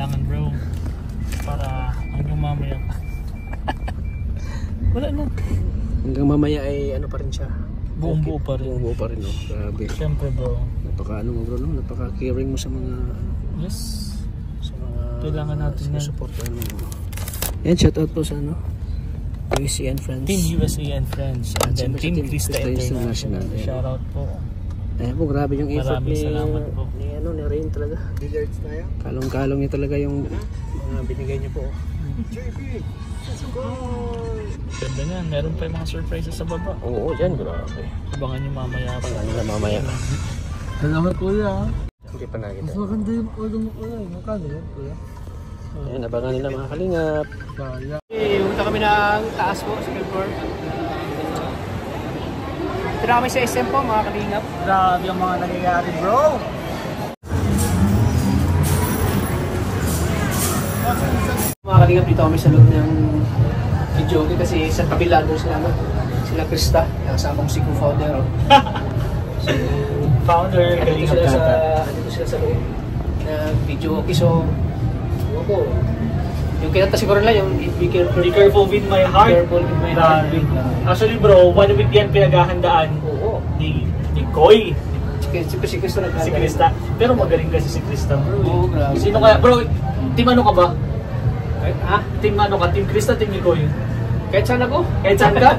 kailangan bro. Para hanggang mamaya pa. Wala na. Hanggang mamaya ay ano pa rin siya. Buong buo pa rin. Buong buo pa rin, no? Grabe. Siyempre bro. Napaka ano mo bro, no? Napaka caring mo sa mga Yes. sa mga Kailangan natin yan. support mo. Yan, shout out po sa ano? USA and Friends. Team USA and Friends. And then Team Krista International. Shout out po. Ayan po, grabe yung effort Maraming salamat po. ni Rain talaga. Billiards tayo. Kalong-kalong niya talaga yung mga binigay niyo po. JB! Let's go! Ganda niyan. Meron pa yung mga surprises sa baba. Oo, dyan, grabe. Abangan nyo mamaya pa. Ano na mamaya. Salamat kuya. Hindi pa nakita. Mas maganda yung ulo mo kuya. Magkano yun kuya? Ayan, abangan nila mga kalingap. Kaya. Punta kami ng taas po, second floor. Tira kami sa SM po, mga kalingap. Grabe ang mga nangyayari bro! Mga kalingap, dito kami sa loob ng Jogi kasi sa kabila doon sila Krista, kasama kong si co-founder. So, Founder, dito sila sa loob na video okay. So, ako, yung kinanta siguro nila yung Be Careful. Be careful with my heart. Be careful with my heart. Actually bro, one week yan pinaghahandaan Oo. ni Koy. Si Krista nagkala. Si Krista. Pero magaling kasi si Krista bro. Oo, grabe. Sino kaya? Bro, team ano ka ba? Ah, Team ano ka? Team Krista, team ni Koy? kahit saan ako. Kahit saan ka?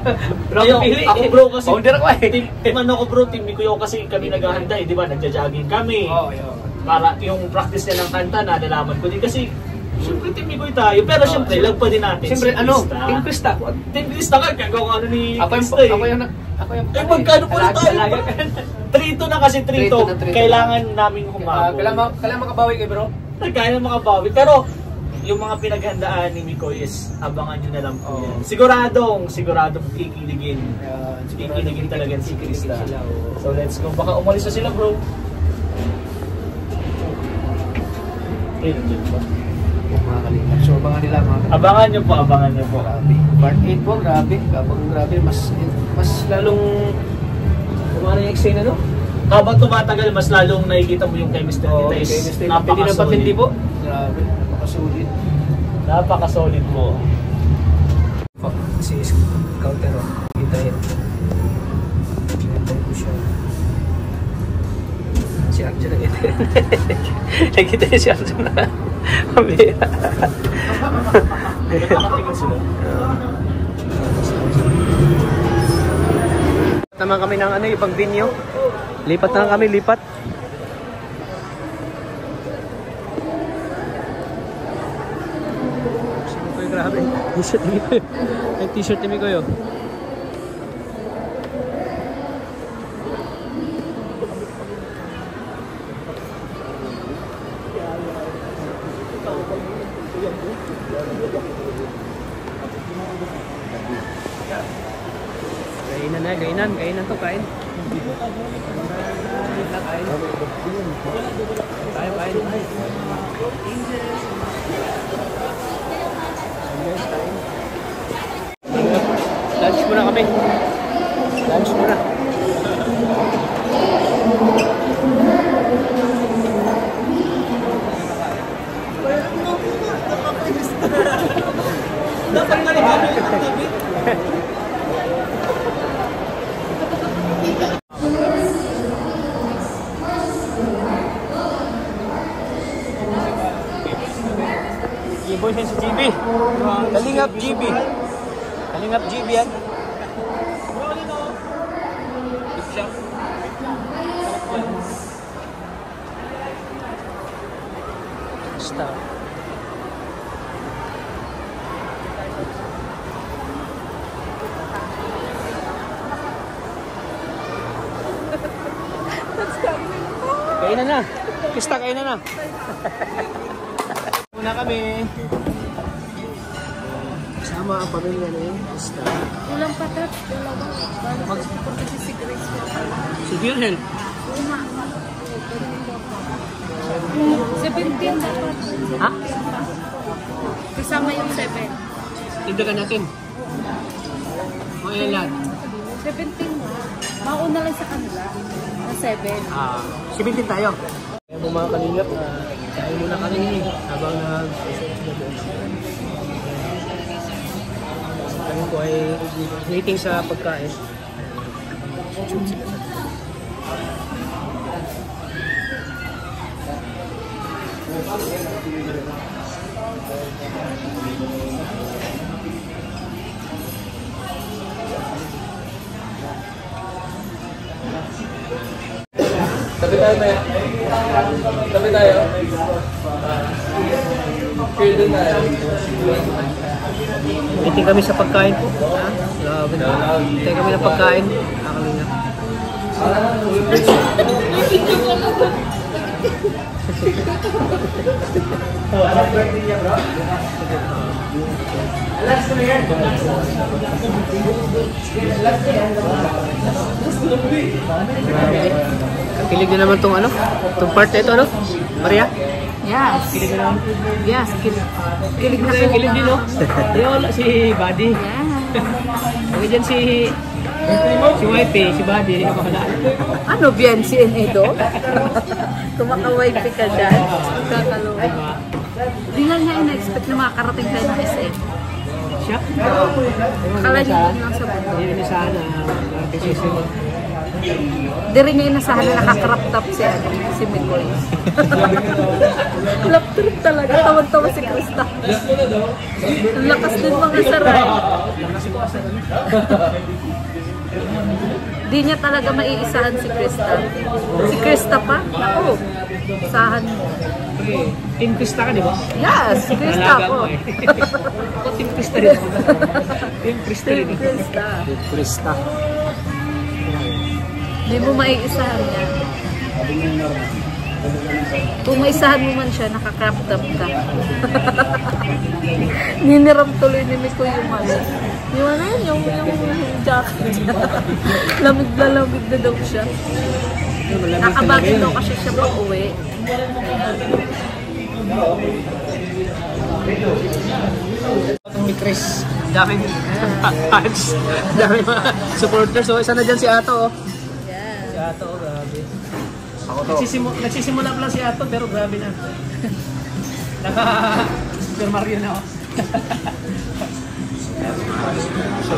Pero pili. Ako bro kasi. Founder ako eh. Team ano ko bro, team ni Kuya kasi kami naghahanda eh. Di ba? Nagja-jogging kami. Oo, yun. Para yung practice niya ng kanta, nalalaman ko din. Kasi, syempre team ni Kuya tayo. Pero syempre, lag pa din natin. Siyempre, si ano? Krista. Team Krista. Team Krista ka, gagawa ka ano ni Krista eh. Ako yung Eh, magkano po na tayo? Alaga ka. Trito na kasi trito. Kailangan namin humabol. Kailangan makabawi kayo bro. Kaya na makabawi. Pero, yung mga pinaghandaan ni Mikoy is abangan nyo na lang po yan. Siguradong kikiligin. Kikiligin talaga si Krista. So let's go. Baka umalis na sila bro. Eh, nandiyan ba? Mga kalingap. So abangan nila mga kalingap. Abangan nyo po. Grabe. Part 8 po, grabe. Grabe. Mas lalong kumana yung eksena, no? Habang tumatagal, mas lalong nakikita mo yung chemistry nila is napaka-solid. napaka-solid po. Grabe. Napaka-solid. Napaka-solid po. Si counter, oh. Kita yun. Kinatay ko siya. Si Arjun nakita yun. Nakita yun si Arjun na. Pambira. Nakatingin sila. Naman kami ng ano, ibang venue. Lipat na kami, lipat. Sino ko yung grabe? T-shirt ni Mikoy. Yung t-shirt ni Mikoy, oh. Kainan to, kain. Kain. Lunch muna kami. Lunch muna. Dapat nga rin kami. Boys yan si GB. Kalingap GB. Kalingap GB yan. Stop. Kainan na. Krista, kainan na. Muna kami. Kasama ang pamilya na yun. Krista. Ulang patat. Mag-porque si Grace. Si Virgil. 17 dapat. Ha? Kasama yung 7. Tindagan natin. O ilan? 17. Mauna lang sa kanila. Na 7. 17 tayo. Kaya mga kalingap na Kain muna kami habang sila doon. Kami po ay waiting sa pagkain. Tabi tayo ba? Tabi tayo. Feel din tayo. Waiting kami sa pagkain po. Grabe na. Waiting kami ng pagkain. Nakakali na. Kilig na naman tong ano? Tong part na ito, ano? Maria? Yes. Kilig na naman. Yes, kilig na Kilig din, no? Wala si Buddy. Yeah. Okay dyan si Wifey, si Buddy. Ano bien si Edo? Kumaka-wifi ka dyan. Kakaloy. Di nga niya ina-expect na makakarating tayo ng SM. Siya? Akala niya yun lang sa mundo. Hindi na sana. Di rin niya inasahan na nakakrap top si Mikoy. Lap trip talaga. Tawag-tawa si Krista. Ang lakas din mga saray. Di niya talaga maiisahan si Krista. Si Krista pa? Oo. Isahan mo. Team Krista ka, di ba? Yes, si Krista po. Ako Team Krista rin. Team Krista rin. Team Krista. Krista. Hindi mo maiisahan yan. Kung maisahan mo man siya, nakakrap top ka. Niniram tuloy ni Miko yung ano. Yung ano yun, yung jacket niya. Lamig na lamig na daw siya. Nakabagin daw kasi siya pag uwi. Itong ni Chris. Daming fans. Daming mga supporters. So, isa na dyan si Ato, oh. Si Ato, oh, grabe. Nagsisimula pa lang si Ato, pero grabe na. Super Mario na, oh. So,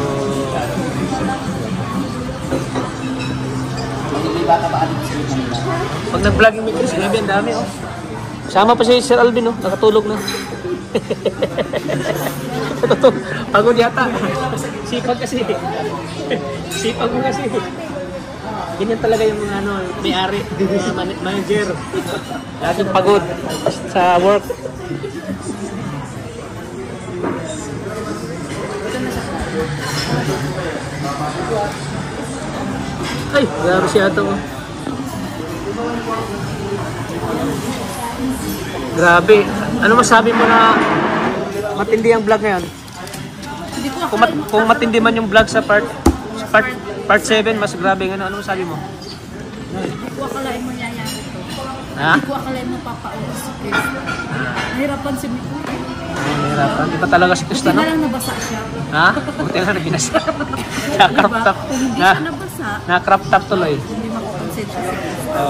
pag nag-vlog yung Chris, grabe ang dami, oh. Sama pa si Sir Alvin, oh. Nakatulog na. Pagod yata. Sipag kasi. Sipag mo kasi. Ganyan talaga yung mga ano, may-ari, manager. Laging pagod sa work. Ay, grabe siya ito. Grabe. Ano masabi mo na matindi ang vlog ngayon? Kung matindi man yung vlog sa part 7, mas grabe nga. Ano masabi mo? Hindi ko akalain mo yayari ito. Ha? Hindi ko akalain mo papauwi si Krista. Nahirapan si Miko. Nahirapan. Di ba talaga si Krista, Buti no? na lang nabasa siya. Ha? Buti na lang binasa. Na-crop top. Kung hindi siya nabasa, Na-crop top tuloy. hindi makakonsent siya si Krista.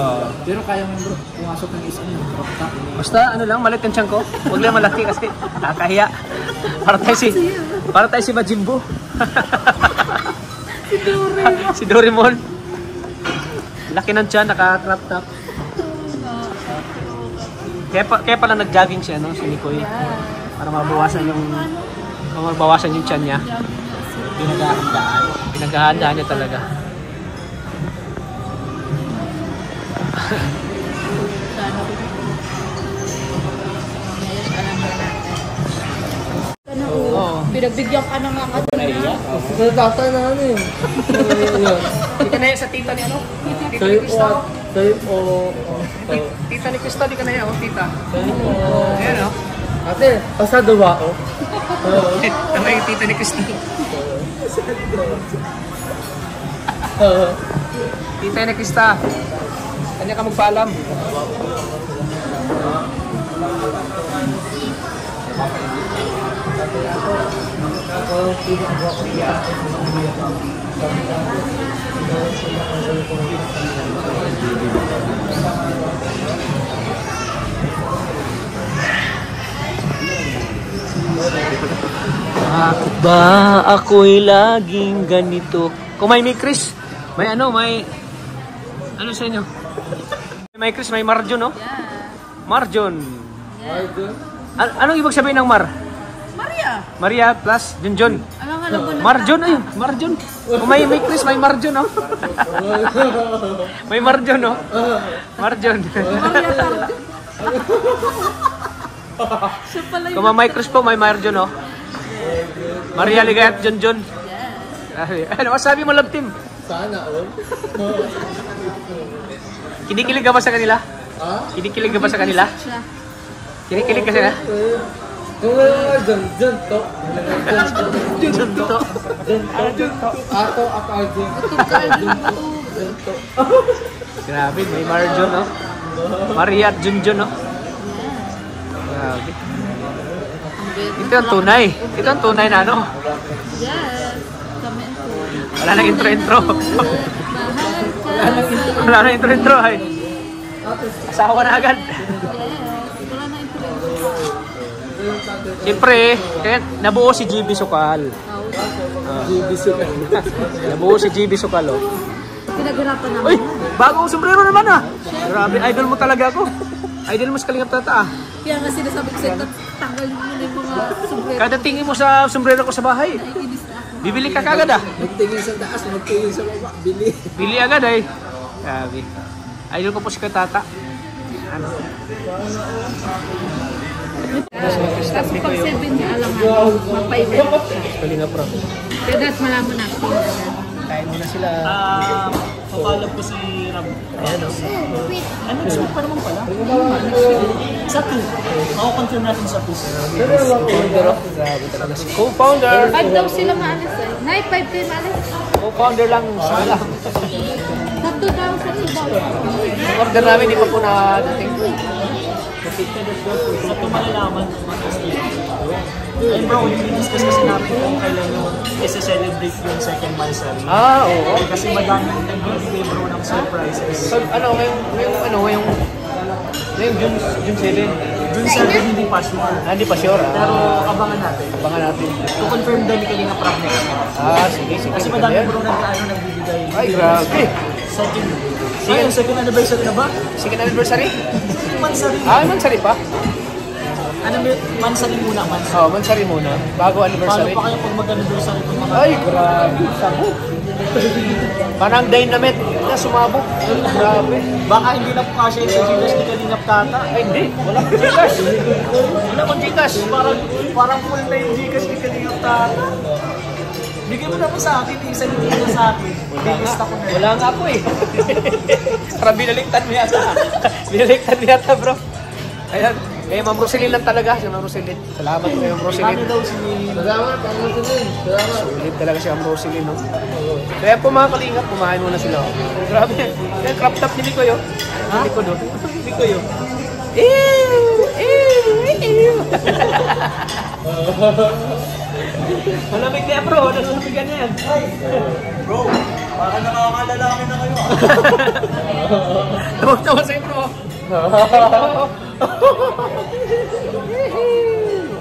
Pero kaya mo bro, pumasok ng isa yung crop top. Basta ano lang, malit yung tiyan ko. Huwag lang malaki kasi nakakahiya. Para tayo si Majimbo. Si Doraemon. Laki ng tiyan, naka-crop top. Kaya pala nag-jogging siya, no? Si Mikoy. Para mabawasan yung tiyan niya. Pinaghahandaan niya talaga. Pinagbigyan ka na nga kanina. Tatay na ano eh. Di ka na yan sa tita ni ano? Tita ni Krista. Tita ni Krista, di ka na yan, oh, tita. Ayan, oh. Ate, pasado ba ako? Tama yung tita ni Krista. Tita ni Krista. Kanya ka magpaalam. ba ako'y laging ganito? Kung may Chris, may ano sa inyo? May Chris, may Marjon, no? Yeah. Marjon. Yeah. Anong ibig sabihin ng Mar? Maria. Maria plus Junjun. Alam nga lang ba Marjon, ay, Marjon. Kung may Chris, may Marjon, no? May Marjon, no? Marjon. Maria Tarjo. Siya pala yun. Kung may Chris po, may Marjon, no? Maria Ligayat Junjun. Yeah. Ano sabi mo, love team? Sana all. Kinikilig ka ba sa kanila? Ha? Kinikilig ka ba sa kanila? Siya. Kinikilig ka sila? Kung wala dyan to. Junjun to. Ato, akardin. Grabe, may Marjon, no? Maria at Junjun, no? Grabe. Ito ang tunay. Ito ang tunay na ano. Yes. Kami ako. Wala nang intro-intro. Mahal ka. Wala nang intro-intro, ay. Asawa na agad. Yes. Wala na ito. Siyempre, kaya nabuo si GB Sukal. Nabuo si GB Sukal, oh. Pinaghirapan namin. Uy, bagong sombrero naman, ah. Grabe, idol mo talaga ako. Idol mo sa Kalingap Tata, ah. Kaya nga sinasabi ko sa'yo, tanggalin mo na yung mga sombrero. Kada tingin mo sa sombrero ko sa bahay, Naiinis na ako. bibili ka kagad, ah. Magtingin sa taas, magtingin sa baba. Bili. Bili agad, ay. Grabe. Idol ko po si Katata. Ano? Tapos pag 7 niya, alam nga, mapaiwan siya. Kalingap Rock. Kaya dapat malaman natin. Kain muna sila. Papalab ko si Ram. Ayan, oh. Ano, next week pa naman pala? Sa 2. Makakonfirm natin sa 2. Co-founder, oh. Grabe talaga si co-founder. 5 daw sila maalis eh. Night 5 kayo maalis. Co-founder lang. Sila. Tatlo daw sa ibaw. Order namin, di pa po nadating. Sa 2 malalaman. Ayun bro, discuss kasi natin kung kailan yung isa-celebrate yung second milestone. Ah, oo. Kasi madaming nagbibigay bro ng surprises. So, ano, ngayong June 7. Dun sa hindi pa sure. Ah, hindi pa sure, ah. Pero abangan natin. Abangan natin. To confirm daw ni Kalinga Prab na yun. Ah, sige. Kasi madami bro nagbibigay. Ay, grabe. Second anniversary na ba? Second anniversary? Mansari. Ah, mansari pa? Ano ba? Mansari muna, mansari. Oo, mansari muna. Bago Paano anniversary. pa kayo pag mag-anniversary itong mga... Ay, grabe. Sabo. Parang dynamite na sumabog. Grabe. Baka hindi na po kasya sa Gcash ni Kalinga Tata. Ay, hindi. Wala pang Gcash. Wala pang Gcash. Parang full na yung Gcash ni Kalinga Tata. Bigyan mo na po sa akin, isa din na sa akin. Biggest ako na. Wala nga po eh. Parang binaligtad mo yata. Binaligtad mo yata, bro. Ayan. Eh, Ma'am Roselyn lang talaga. Si Ma'am Roselyn. Salamat po, Ma'am Roselyn. Kami daw si... Salamat, Ma'am Roselyn. Salamat. Sulit talaga si Ma'am Roselyn, no? Kaya po mga kalingap, kumain muna sila. Oh. Grabe. Yung crop top ni Mikoy, oh. Ha? Mikoy, no? Mikoy, oh. Ew! Ew! Malamig na, bro. Nalamigan na yan. Bro, parang nakakalalaki na kayo. Tawa-tawa sa'yo, bro.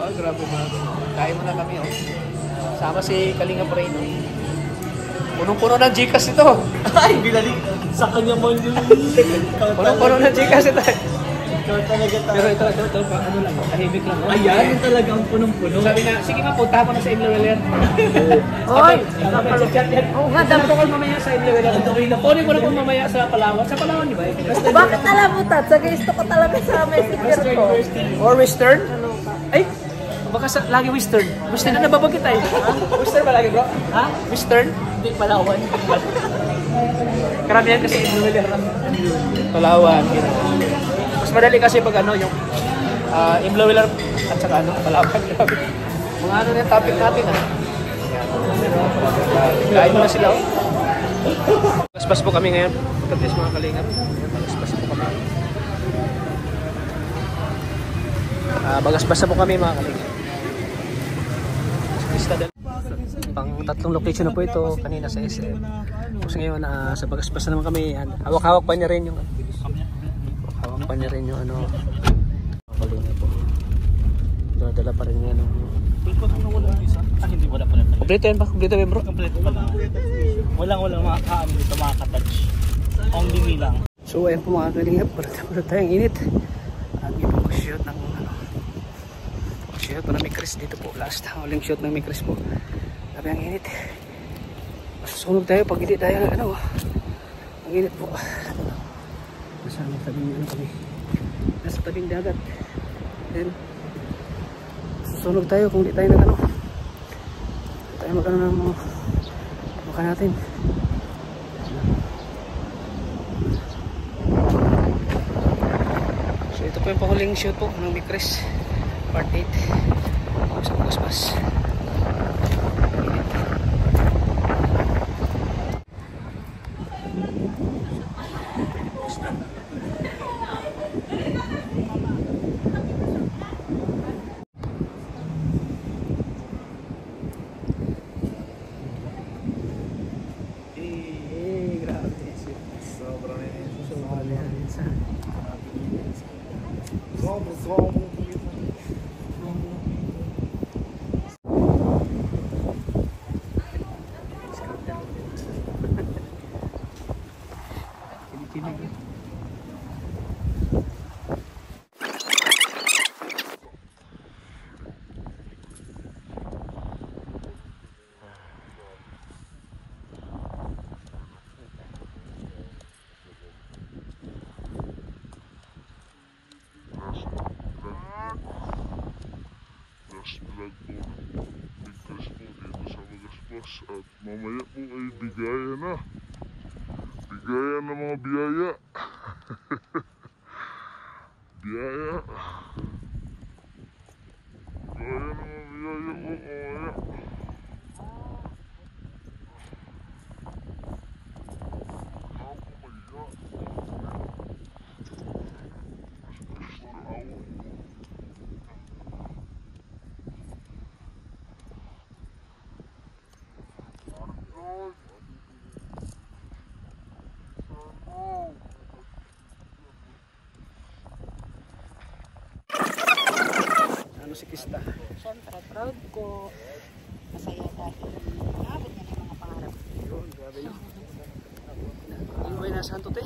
Oh, grabe mga. Kain muna kami, oh. Sama si Kalinga Pray, no? Punong-puno ng Gcash ito. Ay, binalik. Sa kanya mo yung... Punong-puno ng Gcash ito. Ikaw talaga Pero ito, ano lang, tahimik lang. Oh. Ayan, yung talagang punong-puno. Sabi na, sige nga, punta mo na sa Imleweler. Oy! Sa chat yan. Oo nga, dapat Dapat ko mamaya sa Imleweler. Kunin ko na po mamaya sa Palawan. Sa Palawan, di ba? bakit alam mo, Tat? Sa gusto ko talaga sa messenger ko. Or Western? Ay, baka sa, lagi Western. Western na nababagit ay. Western ba lagi, bro? Ha? Western? Hindi, Palawan. Karamihan kasi Imleweler lang. Palawan. Mas madali kasi pag ano, yung Imleweler at saka ano, Palawan. Mga ano na yung topic natin, ah. Kain mo na sila, oh. Bagasbas po kami ngayon. Pagkatis mga kalingap. Bagasbas po kami. Bagasbas po kami mga kalingap. Pang tatlong location na po ito. Kanina sa SM. Tapos ngayon sa bagasbas na naman kami. Hawak-hawak pa niya rin yung hawak pa niya rin yung ano. Kalingap po. Dala pa rin yan. Pulpot mo na walang isa. hindi, wala pala talaga. Kompleto yan ba? Kompleto ba bro? Kompleto pa lang. Walang makakaano dito, makakatouch. Only me lang. So ayan po mga kalingap, para tayong init. At ito mag-shoot ng mag-shoot pa ng Mikris dito po. Last huling shoot ng Mikris po. Sabi ang init. Masusunog tayo pag hindi tayo ang init po. Masama tabing kami. Nasa tabing dagat. Then susunog tayo kung hindi tayo tayo magano ng mukha natin. So ito po yung pahuling shoot po ng Mikris part 8 sa Paspas. Vlog po Mikris po dito sa Magaspas at mamaya po ay bigayan na ng mga biyaya biyaya ng mga biyaya po mamaya. Si Kista. Siyempre, proud ko. Masaya dahil naabot niya ng mga pangarap. Yun, grabe yun. Yung buhay nasa hanto te.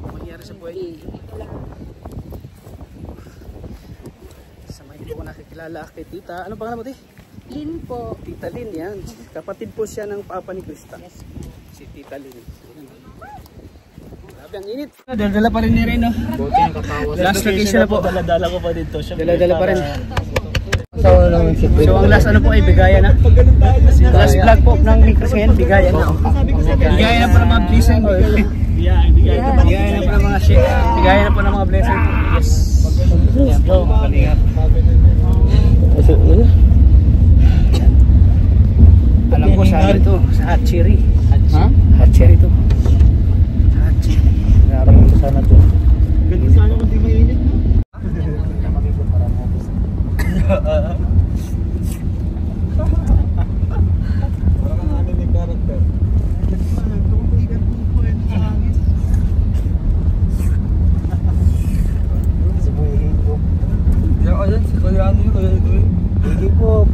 Mangyari sa buhay. Ito lang. Sa may hindi ko nakikilala kay tita. Ano pangalan mo te? Lin po. Tita Lin yan. Kapatid po siya ng papa ni Krista. Yes. Si Tita Lin. Grabe ang init. Dala-dala pa rin ni Reno. Last location na po. Dala-dala ko pa dito. Dala-dala pa rin. So ang last ano po ay bigayan na. Last vlog po ng Mikris ngayon, bigayan na. Bigayan na po ng mga blessing. Bigayan na po ng mga shit. Bigayan na po ng mga blessing. Yes. Let's go. Kalingap. Alam ko sa ito, sa Hatchery. Ha? Hatchery to. Hatchery. Nararamdaman ko sana to. Galing sana kung di mainit. parang anime character. Ayan, si Kuya ano yun, Kuya Edwin. Hindi po.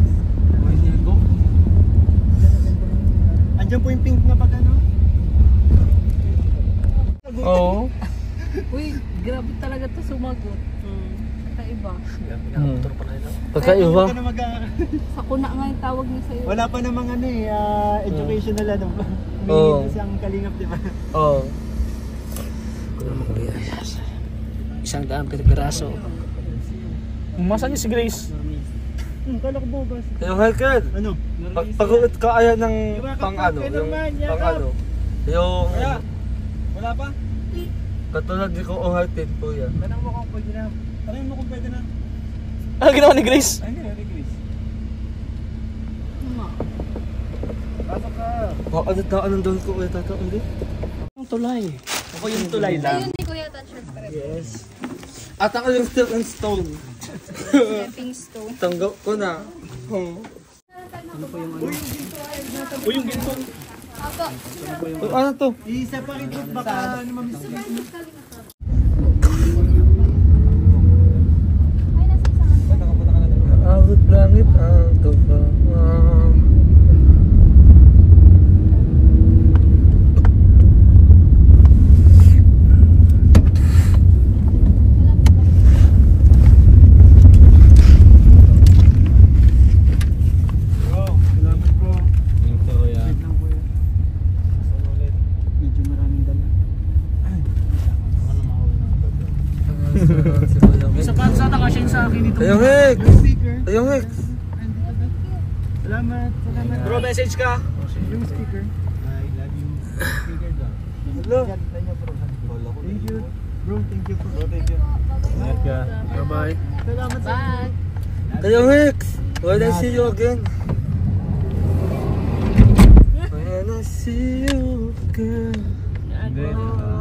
Andiyan po yung pink na pag ano? Oo. Uy, grabe talaga to sumagot. Kakaiba. Pagkaiba. Ako na nga yung tawag niya sa'yo. Wala pa namang ano eh, educational ano. Oo. May isang kalingap, di ba? Oo. Isang daan piraso. Masan niyo si Grace? Kala ko bogas. Yung Halkad, Ano? pag-uot ka ayan ng pang ano, yung pang ano. Yung Wala pa? katulad di ko uhatin po yan. Tanong mo kung pwede na. Tanong mo kung pwede na. Ah, ginawa ni Grace? Ay, hindi, Chris. Pasok ka. Anong doon ko ulit ito? Hindi? Ang tulay. Ako yung tulay lang. Hindi ko yata syempre. Yes. At ako yung steel and stone. Stepping stone. Tanggap ko na. Uy, yung ginto. Apo. Ano to? I-separate ko baka ano mamiss. Ay, nasa isang ano. Abot langit ang tufa. Sa pansa nakasya yung sa akin dito. Ayong Hex! Ayong Hex! Salamat. Bro, message ka. Yung speaker. I love you. Speaker daw. Hello. Thank you. Bro, thank you. Bro, thank you. Ingat ka. Bye-bye. Salamat sa Bye! Ayong Hex! When I see you again. When I see you again. Hindi.